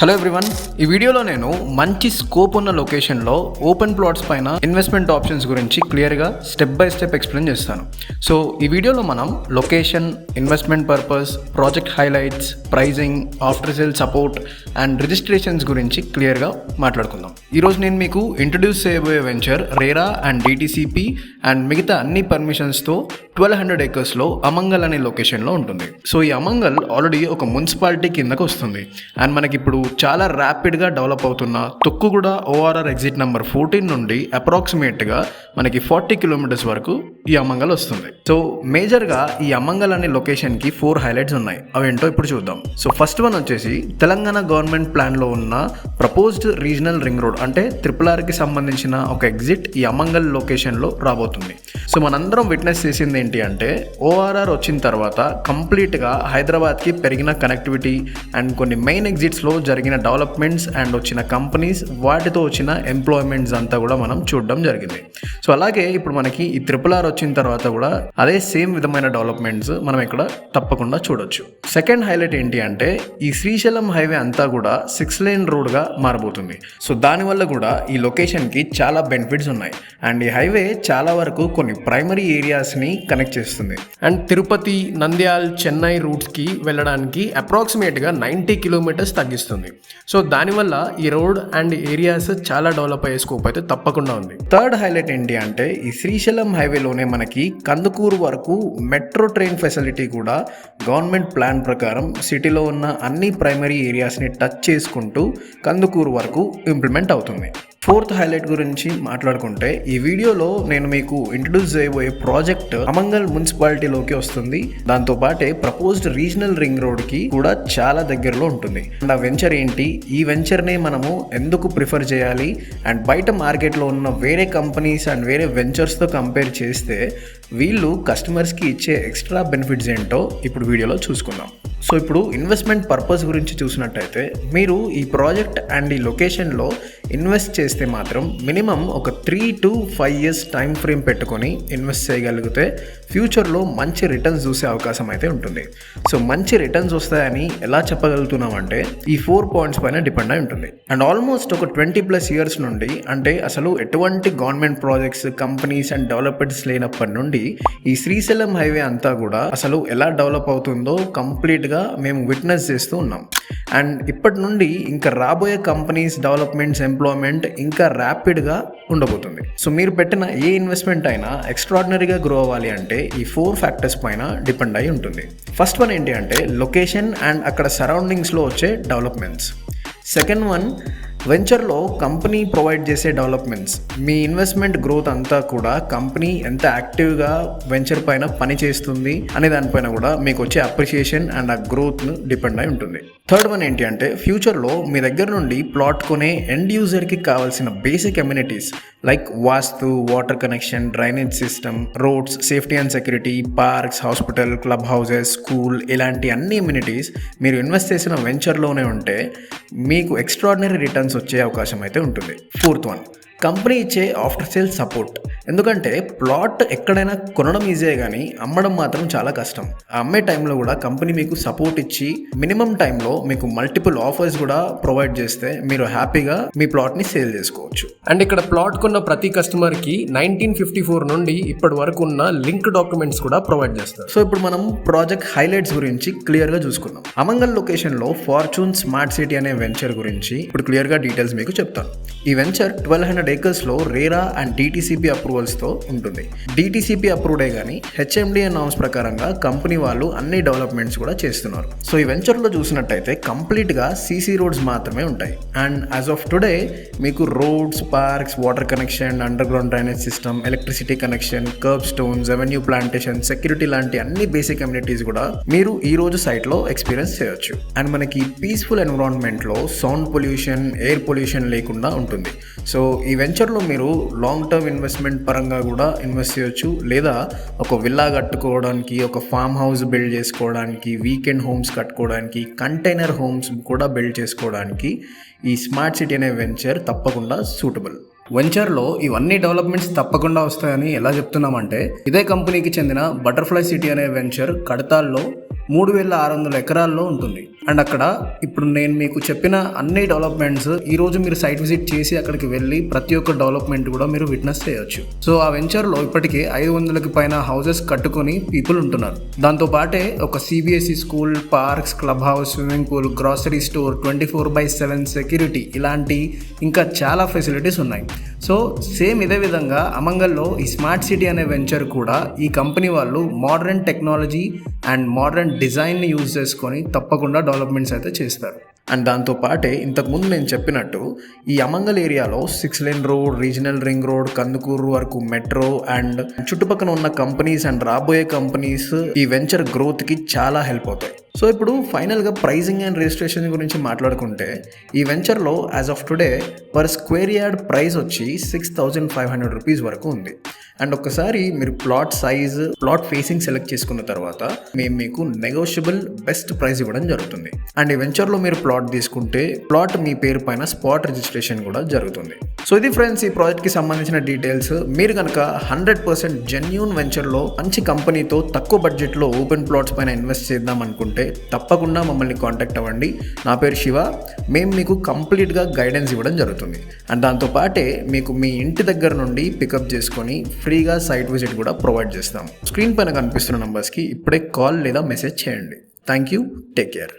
Hello everyone, ఈ వీడియోలో నేను మంచి స్కోప్ ఉన్న లొకేషన్లో ఓపెన్ ప్లాట్స్ పైన ఇన్వెస్ట్మెంట్ ఆప్షన్స్ గురించి క్లియర్గా స్టెప్ బై స్టెప్ ఎక్స్ప్లెయిన్ చేస్తాను. సో ఈ వీడియోలో మనం location, investment purpose, project highlights, pricing, after sale support and registrations గురించి క్లియర్గా మాట్లాడుకుందాం. ఈరోజు నేను మీకు ఇంట్రడ్యూస్ చేయబోయే venture RERA and DTCP and మిగతా అన్ని పర్మిషన్స్తో 1200 acres అమంగల్ అనే లొకేషన్లో ఉంటుంది. సో ఈ అమంగల్ ఆల్రెడీ ఒక మున్సిపాలిటీ కిందకు వస్తుంది అండ్ మనకి ఇప్పుడు చాలా ర్యాపిడ్గా డెవలప్ అవుతున్న తొక్కుగూడ ఓఆర్ఆర్ ఎగ్జిట్ నెంబర్ 14 నుండి అప్రాక్సిమేట్గా మనకి 40 kilometers వరకు ఈ అమంగల్ వస్తుంది. సో మేజర్గా ఈ అమంగల్ అనే లొకేషన్కి 4 హైలైట్స్ ఉన్నాయి. అవేంటో ఇప్పుడు చూద్దాం. సో ఫస్ట్ వన్ వచ్చేసి తెలంగాణ గవర్నమెంట్ ప్లాన్లో ఉన్న ప్రపోజ్డ్ రీజనల్ రింగ్ రోడ్ అంటే RRRకి సంబంధించిన ఒక ఎగ్జిట్ ఈ అమంగల్ లొకేషన్లో రాబోతుంది. సో మనందరం విట్నెస్ చేసింది ఏంటి అంటే ఓఆర్ఆర్ వచ్చిన తర్వాత కంప్లీట్గా హైదరాబాద్కి పెరిగిన కనెక్టివిటీ అండ్ కొన్ని మెయిన్ ఎగ్జిట్స్లో జరిగిన డెవలప్మెంట్స్ అండ్ వచ్చిన కంపెనీస్, వాటితో వచ్చిన ఎంప్లాయ్మెంట్స్ అంతా కూడా మనం చూడడం జరిగింది. సో అలాగే ఇప్పుడు మనకి ఈ RRR వచ్చిన తర్వాత కూడా అదే సేమ్ విధమైన డెవలప్మెంట్స్ మనం ఇక్కడ తప్పకుండా చూడొచ్చు. సెకండ్ హైలైట్ ఏంటి అంటే ఈ శ్రీశైలం హైవే అంతా కూడా 6 lane రోడ్గా మారబోతుంది. సో దానివల్ల కూడా ఈ లొకేషన్కి చాలా బెనిఫిట్స్ ఉన్నాయి అండ్ ఈ హైవే చాలా వరకు కొన్ని ప్రైమరీ ఏరియాస్ని కనెక్ట్ చేస్తుంది అండ్ తిరుపతి, నంద్యాల్, చెన్నై రూట్స్కి వెళ్ళడానికి అప్రాక్సిమేట్గా 90 kilometers తగ్గిస్తుంది. సో దానివల్ల ఈ రోడ్ అండ్ ఏరియాస్ చాలా డెవలప్ అయ్యే స్కోప్ అయితే తప్పకుండా ఉంది. థర్డ్ హైలైట్ ఏంటి అంటే ఈ శ్రీశైలం హైవేలోనే మనకి కందుకూరు వరకు మెట్రో ట్రైన్ ఫెసిలిటీ కూడా గవర్నమెంట్ ప్లాన్ ప్రకారం సిటీలో ఉన్న అన్ని ప్రైమరీ ఏరియాస్ని టచ్ చేసుకుంటూ కందుకూరు వరకు ఇంప్లిమెంట్ అవుతుంది. ఫోర్త్ హైలైట్ గురించి మాట్లాడుకుంటే ఈ వీడియోలో నేను మీకు ఇంట్రడ్యూస్ చేయబోయే ప్రాజెక్ట్ అమంగల్ మున్సిపాలిటీలోకి వస్తుంది. దాంతోపాటే ప్రపోజ్డ్ రీజనల్ రింగ్ రోడ్కి కూడా చాలా దగ్గరలో ఉంటుంది. అండ్ ఆ వెంచర్ ఏంటి, ఈ వెంచర్నే మనము ఎందుకు ప్రిఫర్ చేయాలి అండ్ బయట మార్కెట్లో ఉన్న వేరే కంపెనీస్ అండ్ వేరే వెంచర్స్తో కంపేర్ చేస్తే వీళ్ళు కస్టమర్స్కి ఇచ్చే ఎక్స్ట్రా బెనిఫిట్స్ ఏంటో ఇప్పుడు వీడియోలో చూసుకుందాం. సో ఇప్పుడు ఇన్వెస్ట్మెంట్ పర్పస్ గురించి చూసినట్టయితే మీరు ఈ ప్రాజెక్ట్ అండ్ ఈ లొకేషన్లో ఇన్వెస్ట్ చేస్తే మాత్రం మినిమం ఒక 3 to 5 years టైం ఫ్రేమ్ పెట్టుకొని ఇన్వెస్ట్ చేయగలిగితే ఫ్యూచర్లో మంచి రిటర్న్స్ చూసే అవకాశం అయితే ఉంటుంది. సో మంచి రిటర్న్స్ వస్తాయని ఎలా చెప్పగలుగుతున్నామంటే ఈ 4 points పైన డిపెండ్ అయి ఉంటుంది. అండ్ ఆల్మోస్ట్ ఒక 20+ years నుండి, అంటే అసలు ఎటువంటి government projects, companies and developments లేనప్పటి నుండి ఈ శ్రీశైలం హైవే అంతా కూడా అసలు ఎలా డెవలప్ అవుతుందో కంప్లీట్గా మేము విట్నెస్ చేస్తూ ఉన్నాం. అండ్ ఇప్పటి నుండి ఇంకా రాబోయే కంపెనీస్, డెవలప్మెంట్స్, ఎంప్లాయ్మెంట్ ఇంకా ర్యాపిడ్గా ఉండబోతుంది. సో మీరు పెట్టిన ఏ ఇన్వెస్ట్మెంట్ అయినా ఎక్స్ట్రాడినరీగా గ్రో అవ్వాలి అంటే ఈ 4 factors పైన డిపెండ్ అయి ఉంటుంది. ఫస్ట్ వన్ ఏంటి అంటే లొకేషన్ అండ్ అక్కడ సరౌండింగ్స్లో వచ్చే డెవలప్మెంట్స్. సెకండ్ వన్ వెంచర్లో కంపెనీ ప్రొవైడ్ చేసే డెవలప్మెంట్స్. మీ ఇన్వెస్ట్మెంట్ గ్రోత్ అంతా కూడా కంపెనీ ఎంత యాక్టివ్గా వెంచర్ పైన పని చేస్తుంది అనే దానిపైన కూడా మీకు వచ్చే అప్రిషియేషన్ అండ్ ఆ గ్రోత్ను డిపెండ్ అయి ఉంటుంది. థర్డ్ వన్ ఏంటి అంటే ఫ్యూచర్లో మీ దగ్గర నుండి ప్లాట్ కొనే ఎండ్ యూజర్కి కావాల్సిన basic amenities like vastu, water connection, drainage system, roads, safety and security, parks, hospital, club houses, school, ఇలాంటి అన్ని అమ్యూనిటీస్ మీరు ఇన్వెస్ట్ చేసిన వెంచర్లోనే ఉంటే మీకు ఎక్స్ట్రాడినరీ రిటర్న్స్ వచ్చే అవకాశం అయితే ఉంటుంది. ఫోర్త్ వన్ కంపెనీ ఇచ్చే ఆఫ్టర్ సేల్ సపోర్ట్. ఎందుకంటే ప్లాట్ ఎక్కడైనా కొనడం ఈజీయే కానీ అమ్మడం మాత్రం చాలా కష్టం. ఆ అమ్మే టైంలో కూడా కంపెనీ మీకు సపోర్ట్ ఇచ్చి మినిమం టైంలో మీకు మల్టిపుల్ ఆఫర్స్ కూడా ప్రొవైడ్ చేస్తే మీరు హ్యాపీగా మీ ప్లాట్ని సేల్ చేసుకోవచ్చు. అండ్ ఇక్కడ ప్లాట్ కొన్న ప్రతి కస్టమర్కి 1954 నుండి ఇప్పటి వరకు ఉన్న లింక్ డాక్యుమెంట్స్ కూడా ప్రొవైడ్ చేస్తారు. సో ఇప్పుడు మనం ప్రాజెక్ట్ హైలైట్స్ గురించి క్లియర్గా చూసుకుందాం. అమంగల్ లొకేషన్లో ఫార్చ్యూన్ స్మార్ట్ సిటీ అనే వెంచర్ గురించి ఇప్పుడు క్లియర్గా డీటెయిల్స్ మీకు చెప్తాను. ఈ venture 1200 acres RERA and DTCP అప్రూవల్స్తో ఉంటుంది. డిటిసిపి అప్రూవ్డే కానీ హెచ్ఎండిఏ నామ్స్ ప్రకారంగా కంపెనీ వాళ్ళు అన్ని డెవలప్మెంట్స్ కూడా చేస్తున్నారు. సో ఈ వెంచర్లో చూసినట్టయితే కంప్లీట్గా సీసీ రోడ్స్ మాత్రమే ఉంటాయి. అండ్ యాజ్ ఆఫ్ టుడే మీకు roads, parks, water connection, under ground drainage system, electricity connection, curb stones, revenue plantation, security లాంటి అన్ని బేసిక్ అమ్యూనిటీస్ కూడా మీరు ఈ రోజు సైట్లో ఎక్స్పీరియన్స్ చేయొచ్చు. అండ్ మనకి పీస్ఫుల్ ఎన్విరాన్మెంట్లో సౌండ్ పొల్యూషన్, ఎయిర్ పొల్యూషన్ లేకుండా ఉంటుంది. సో ఈ వెంచర్లో మీరు లాంగ్ టర్మ్ ఇన్వెస్ట్మెంట్ పరంగా కూడా ఇన్వెస్ట్ చేయొచ్చు, లేదా ఒక విల్లా కట్టుకోవడానికి, ఒక ఫామ్ హౌస్ బిల్డ్ చేసుకోవడానికి, వీకెండ్ హోమ్స్ కట్టుకోవడానికి, కంటైనర్ హోమ్స్ కూడా బిల్డ్ చేసుకోవడానికి ఈ స్మార్ట్ సిటీ అనే వెంచర్ తప్పకుండా సూటబుల్. వెంచర్లో ఇవన్నీ డెవలప్మెంట్స్ తప్పకుండా వస్తాయని ఎలా చెప్తున్నామంటే, ఇదే కంపెనీకి చెందిన బటర్ఫ్లై సిటీ అనే వెంచర్ కడతాల్లో 3600 ఎకరాల్లో ఉంటుంది. అండ్ అక్కడ ఇప్పుడు నేను మీకు చెప్పిన అన్ని డెవలప్మెంట్స్ ఈరోజు మీరు సైట్ విజిట్ చేసి అక్కడికి వెళ్ళి ప్రతి ఒక్క డెవలప్మెంట్ కూడా మీరు విట్నెస్ చేయొచ్చు. సో ఆ వెంచర్లో ఇప్పటికే 500కి పైన హౌసెస్ కట్టుకొని పీపుల్ ఉంటున్నారు. దాంతో పాటే ఒక CBSE school, parks, club house, swimming pool, grocery store, 24/7 security, ఇలాంటి ఇంకా చాలా ఫెసిలిటీస్ ఉన్నాయి. సో సేమ్ ఇదే విధంగా అమంగల్లో ఈ స్మార్ట్ సిటీ అనే వెంచర్ కూడా ఈ కంపెనీ వాళ్ళు మోడర్న్ టెక్నాలజీ అండ్ మోడర్న్ డిజైన్ని యూజ్ చేసుకొని తప్పకుండా డెవలప్మెంట్స్ అయితే చేస్తారు. అండ్ దాంతో పాటే ఇంతకుముందు నేను చెప్పినట్టు ఈ అమంగల్ ఏరియాలో 6 lane road, regional ring road, Kandukur వరకు మెట్రో అండ్ చుట్టుపక్కల ఉన్న కంపెనీస్ అండ్ రాబోయే కంపెనీస్ ఈ వెంచర్ గ్రోత్కి చాలా హెల్ప్ అవుతాయి. సో ఇప్పుడు ఫైనల్గా ప్రైజింగ్ అండ్ రిజిస్ట్రేషన్ గురించి మాట్లాడుకుంటే, ఈ వెంచర్లో as of today per square yard price వచ్చి 6500 రూపీస్ వరకు ఉంది. అండ్ ఒక్కసారి మీరు plot size, plot facing select చేసుకున్న తర్వాత మేము మీకు నెగోషియబుల్ బెస్ట్ ప్రైస్ ఇవ్వడం జరుగుతుంది. అండ్ ఈ వెంచర్లో మీరు ప్లాట్ తీసుకుంటే ప్లాట్ మీ పేరు పైన స్పాట్ రిజిస్ట్రేషన్ కూడా జరుగుతుంది. సో ఇది ఫ్రెండ్స్ ఈ ప్రాజెక్ట్కి సంబంధించిన డీటెయిల్స్. మీరు కనుక 100% జెన్యూన్ వెంచర్లో మంచి కంపెనీతో తక్కువ బడ్జెట్లో ఓపెన్ ప్లాట్స్ పైన ఇన్వెస్ట్ చేద్దాం అనుకుంటే తప్పకుండా మమ్మల్ని కాంటాక్ట్ అవ్వండి. నా పేరు శివ. మేము మీకు కంప్లీట్గా గైడెన్స్ ఇవ్వడం జరుగుతుంది. అండ్ దాంతోపాటే మీకు మీ ఇంటి దగ్గర నుండి పికప్ చేసుకొని ఫ్రీగా సైట్ విజిట్ కూడా ప్రొవైడ్ చేస్తాం. స్క్రీన్ పైన కనిపిస్తున్న నంబర్స్కి ఇప్పుడే కాల్ లేదా మెసేజ్ చేయండి. Thank you. Take care.